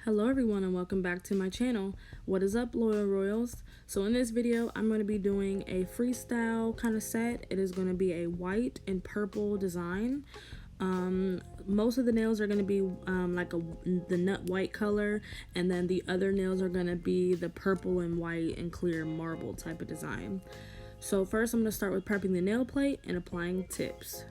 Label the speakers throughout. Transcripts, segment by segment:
Speaker 1: Hello everyone and welcome back to my channel. What is up, loyal royals? So in this video I'm going to be doing a freestyle kind of set. It is going to be a white and purple design. Most of the nails are going to be the nut white color, and then the other nails are going to be the purple and white and clear marble type of design. So first I'm going to start with prepping the nail plate and applying tips.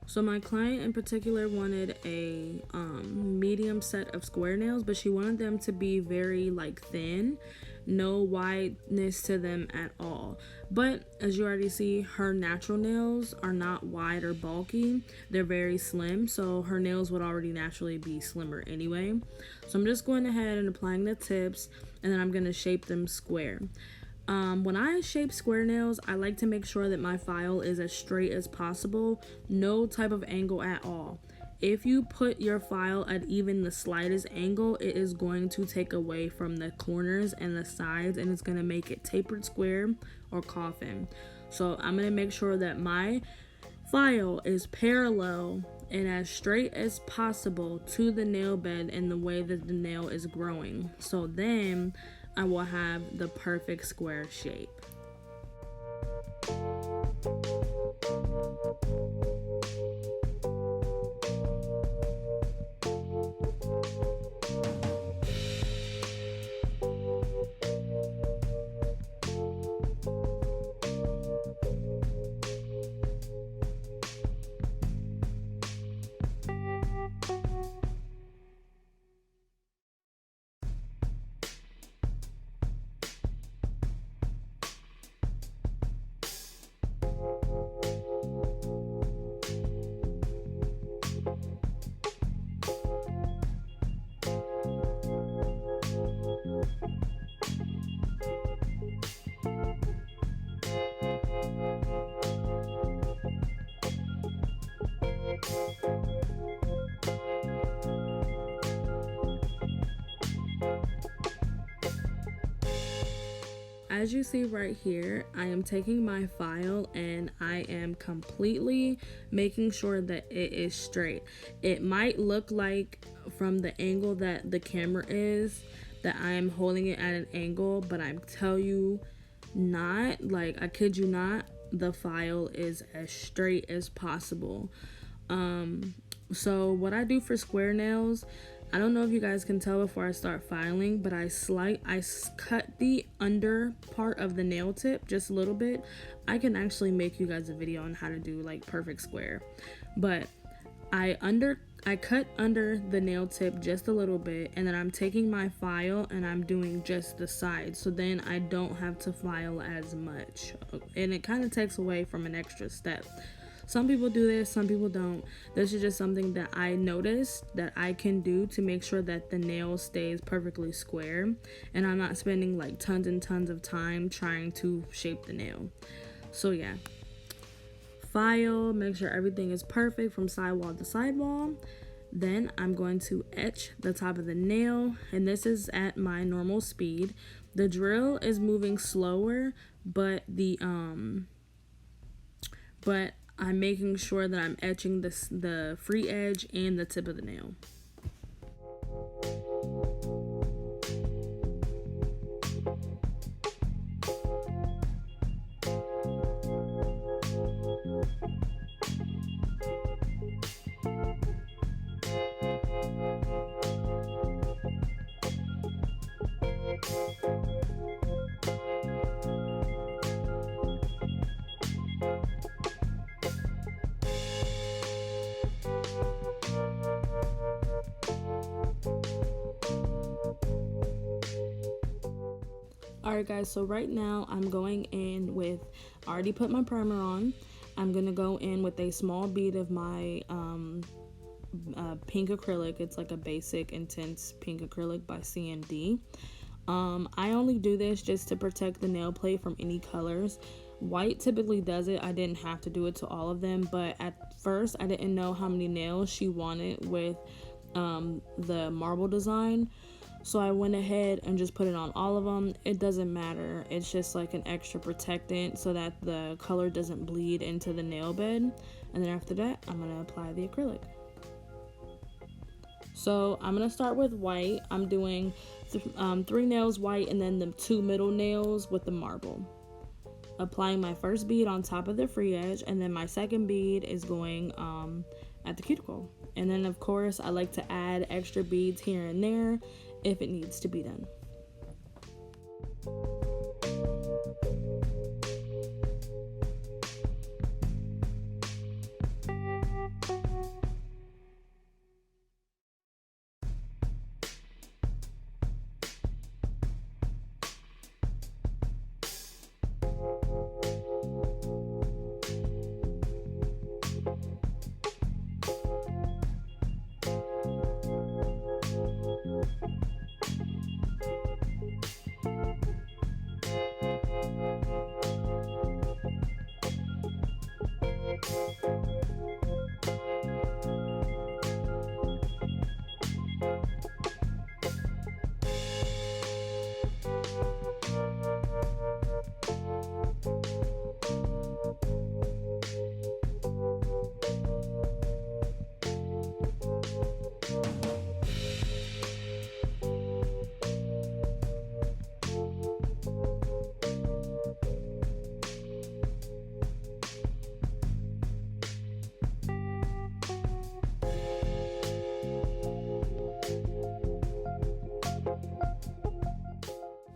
Speaker 1: So my client in particular wanted a medium set of square nails, but she wanted them to be very thin, no wideness to them at all. But as you already see, her natural nails are not wide or bulky, they're very slim, so her nails would already naturally be slimmer anyway. So I'm just going ahead and applying the tips, and then I'm going to shape them square. When I shape square nails, I like to make sure that my file is as straight as possible, no type of angle at all. If you put your file at even the slightest angle, it is going to take away from the corners and the sides, and it's going to make it tapered square or coffin. So I'm going to make sure that my file is parallel and as straight as possible to the nail bed and the way that the nail is growing. So then I will have the perfect square shape. As you see right here, I am taking my file and I am completely making sure that it is straight. It might look like from the angle that the camera is that I am holding it at an angle, but I tell you not, I kid you not, the file is as straight as possible. So what I do for square nails, I don't know if you guys can tell before I start filing, but I cut the under part of the nail tip just a little bit. I can actually make you guys a video on how to do perfect square, but I I cut under the nail tip just a little bit, and then I'm taking my file and I'm doing just the side, so then I don't have to file as much, and it kind of takes away from an extra step. Some people do this, some people don't. This is just something that I noticed that I can do to make sure that the nail stays perfectly square, and I'm not spending like tons and tons of time trying to shape the nail. So yeah, file, make sure everything is perfect from sidewall to sidewall. Then I'm going to etch the top of the nail, and this is at my normal speed. The drill is moving slower, but I'm making sure that I'm etching the free edge and the tip of the nail. Alright guys, so right now I'm going in with, I already put my primer on. I'm going to go in with a small bead of my pink acrylic. It's like a basic intense pink acrylic by CMD. I only do this just to protect the nail plate from any colors. White typically does it. I didn't have to do it to all of them, but at first I didn't know how many nails she wanted with the marble design. So I went ahead and just put it on all of them. It doesn't matter. It's just like an extra protectant so that the color doesn't bleed into the nail bed. And then after that, I'm going to apply the acrylic. So I'm going to start with white. I'm doing 3 nails white and then the 2 middle nails with the marble. Applying my first bead on top of the free edge, and then my second bead is going at the cuticle. And then of course I like to add extra beads here and there if it needs to be done.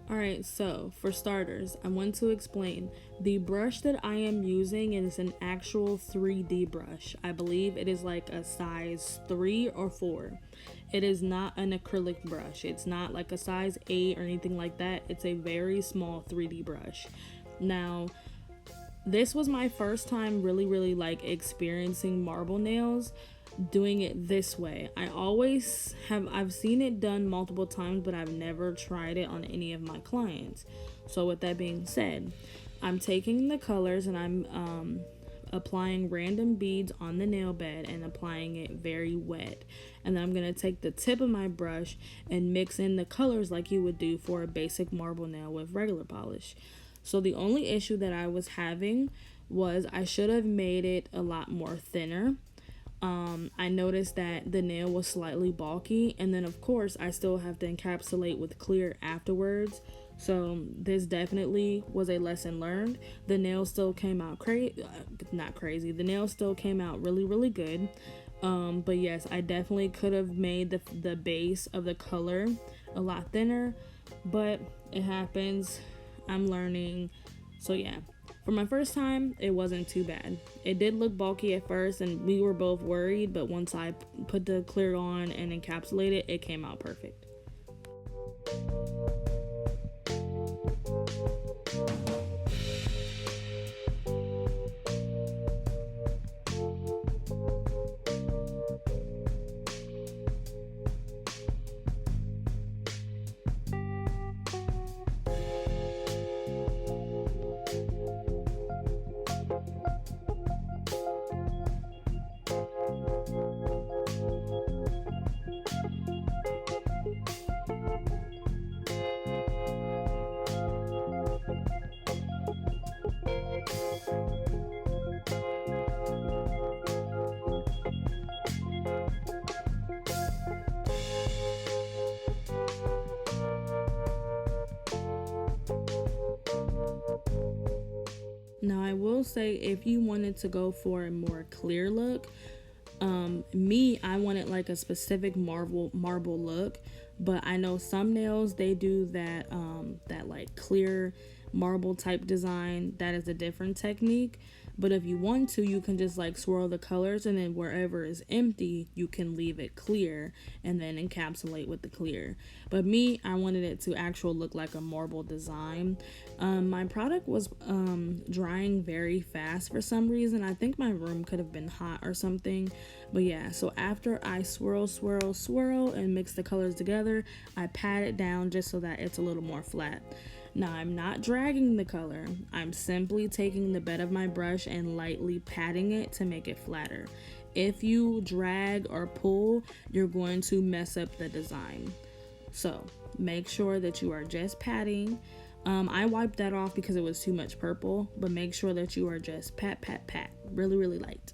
Speaker 1: Alright, so for starters, I want to explain. The brush that I am using is an actual 3D brush. I believe it is like a size 3 or 4. It is not an acrylic brush. It's not like a size 8 or anything like that. It's a very small 3D brush. Now, this was my first time really like experiencing marble nails, doing it this way. I've seen it done multiple times, but I've never tried it on any of my clients. So with that being said, I'm taking the colors and I'm applying random beads on the nail bed and applying it very wet. And then I'm going to take the tip of my brush and mix in the colors like you would do for a basic marble nail with regular polish. So the only issue that I was having was I should have made it a lot more thinner. I noticed that the nail was slightly bulky, and then of course I still have to encapsulate with clear afterwards. So this definitely was a lesson learned. The nail still came out not crazy. The nail still came out really good. But yes, I definitely could have made the base of the color a lot thinner, but it happens. I'm learning. So yeah, For my first time, it wasn't too bad. It did look bulky at first, and we were both worried, but once I put the clear on and encapsulated, it came out perfect. Now, I will say, if you wanted to go for a more clear look, I wanted like a specific marble look, but I know some nails, they do that like clear marble type design. That is a different technique. But if you want to, you can just like swirl the colors, and then wherever is empty, you can leave it clear and then encapsulate with the clear. But I wanted it to actually look like a marble design. My product was drying very fast for some reason. I think my room could have been hot or something. But yeah, so after I swirl and mix the colors together, I pat it down just so that it's a little more flat. Now, I'm not dragging the color. I'm simply taking the bed of my brush and lightly patting it to make it flatter. If you drag or pull, you're going to mess up the design. So make sure that you are just patting. I wiped that off because it was too much purple, but make sure that you are just pat, really, really light.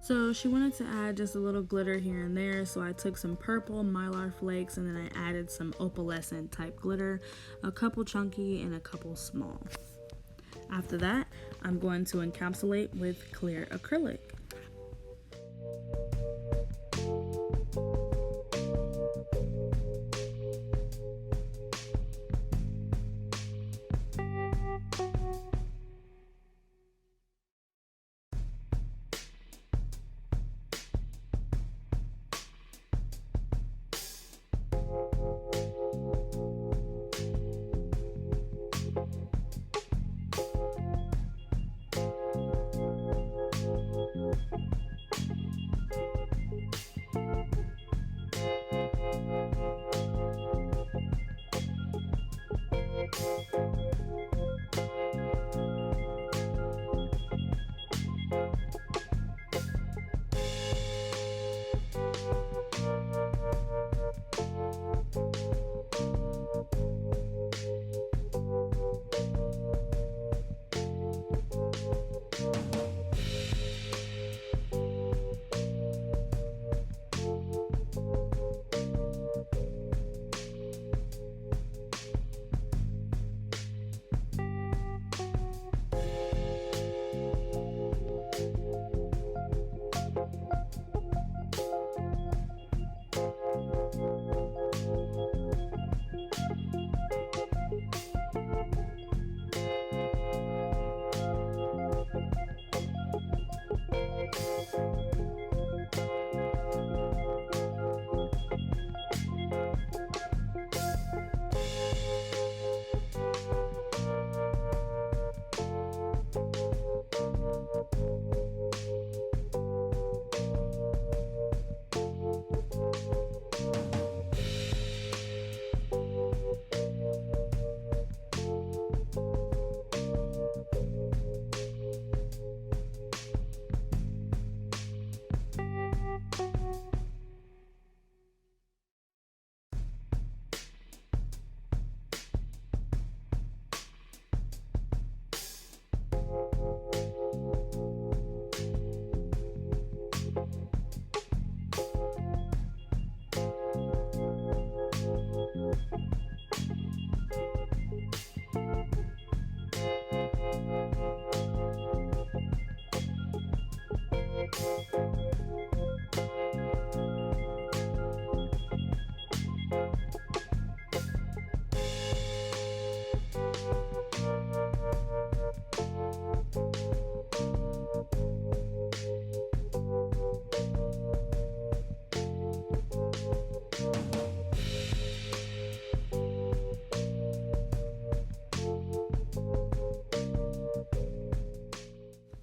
Speaker 1: So she wanted to add just a little glitter here and there, so I took some purple mylar flakes and then I added some opalescent type glitter, a couple chunky and a couple small. After that, I'm going to encapsulate with clear acrylic.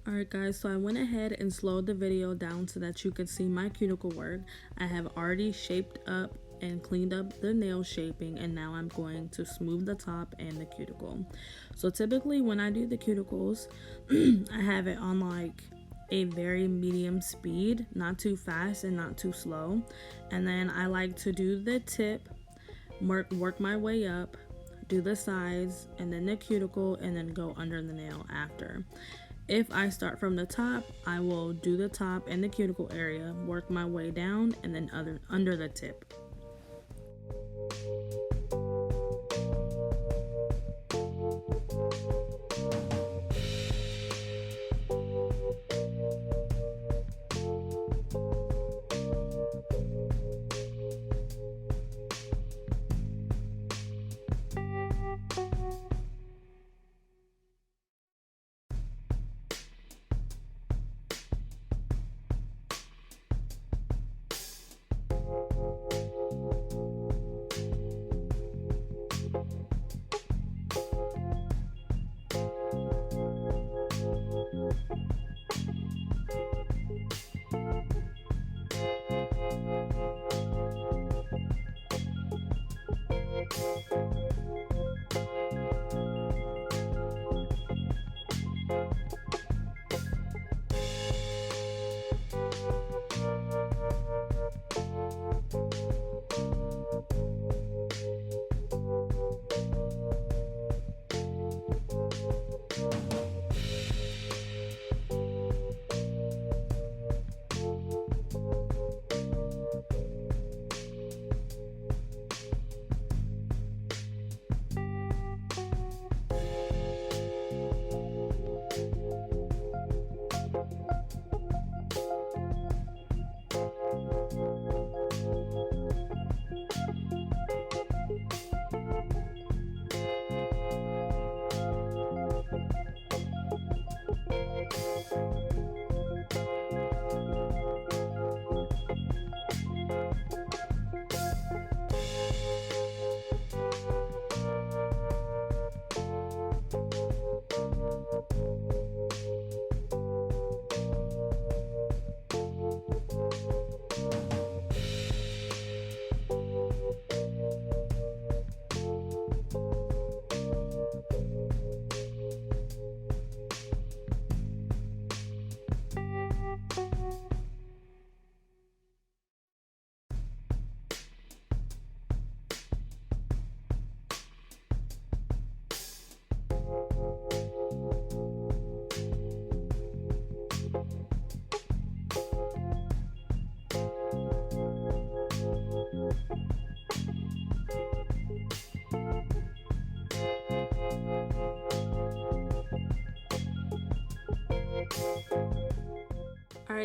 Speaker 1: Alright guys, so I went ahead and slowed the video down so that you could see my cuticle work. I have already shaped up and cleaned up the nail shaping, and now I'm going to smooth the top and the cuticle. So typically when I do the cuticles, I have it on like a very medium speed, not too fast and not too slow. And then I like to do the tip, work my way up, do the sides and then the cuticle, and then go under the nail after. If I start from the top, I will do the top and the cuticle area, work my way down, and then under the tip.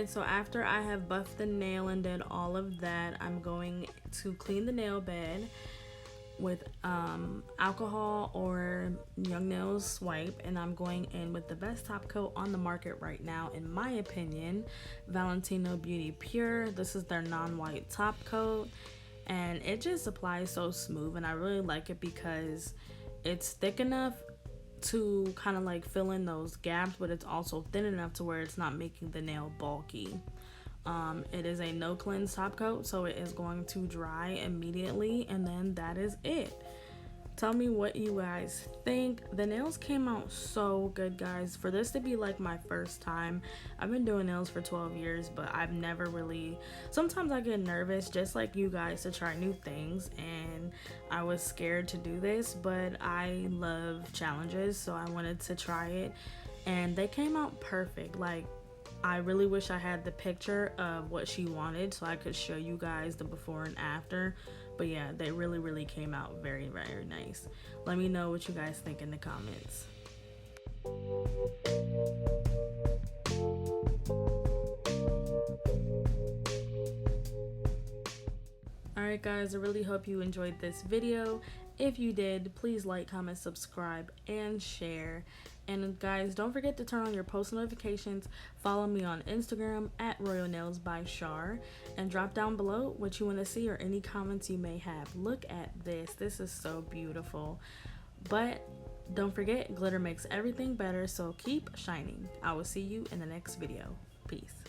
Speaker 1: Alright, so after I have buffed the nail and did all of that, I'm going to clean the nail bed with alcohol or Young Nails Swipe, and I'm going in with the best top coat on the market right now, in my opinion, Valentino Beauty Pure. This is their non-white top coat, and it just applies so smooth, and I really like it because it's thick enough to kind of like fill in those gaps, but it's also thin enough to where it's not making the nail bulky. It is a no cleanse top coat, so it is going to dry immediately, and then that is it. Tell me what you guys think. The nails came out so good, guys. For this to be like my first time, I've been doing nails for 12 years, but I've never really, sometimes I get nervous just like you guys to try new things, and I was scared to do this, but I love challenges, so I wanted to try it, and they came out perfect. Like, I really wish I had the picture of what she wanted so I could show you guys the before and after. But yeah, they really came out very nice. Let me know what you guys think in the comments. Alright guys, I really hope you enjoyed this video. If you did, please like, comment, subscribe, and share. And guys, don't forget to turn on your post notifications. Follow me on Instagram at Royal Nails by Shar, and drop down below what you want to see or any comments you may have. Look at this. This is so beautiful. But don't forget, glitter makes everything better, so keep shining. I will see you in the next video. Peace.